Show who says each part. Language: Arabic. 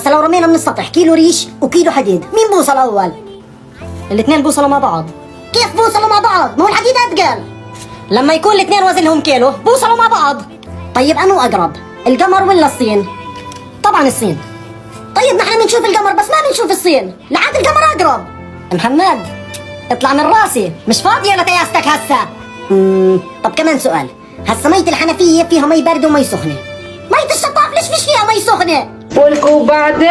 Speaker 1: هسا لو رمينا من السطح كيلو ريش وكيلو حديد، مين بوصل اول؟ الاثنين بوصلوا مع بعض. كيف بوصلوا مع بعض؟ ما هو الحديد اتقل. لما يكون الاثنين وزنهم كيلو بوصلوا مع بعض. طيب انو اقرب، القمر ولا الصين؟ طبعا الصين. طيب نحن بنشوف القمر بس ما بنشوف الصين، لعاد القمر اقرب. محمد اطلع من راسي، مش فاضية لتياستك هسا. طب كمان سؤال، هسا مية الحنفية فيها مي باردة ومي سخنة، مية الشطاف ليش فيش فيها مي سخنة؟
Speaker 2: ولكم بعدين.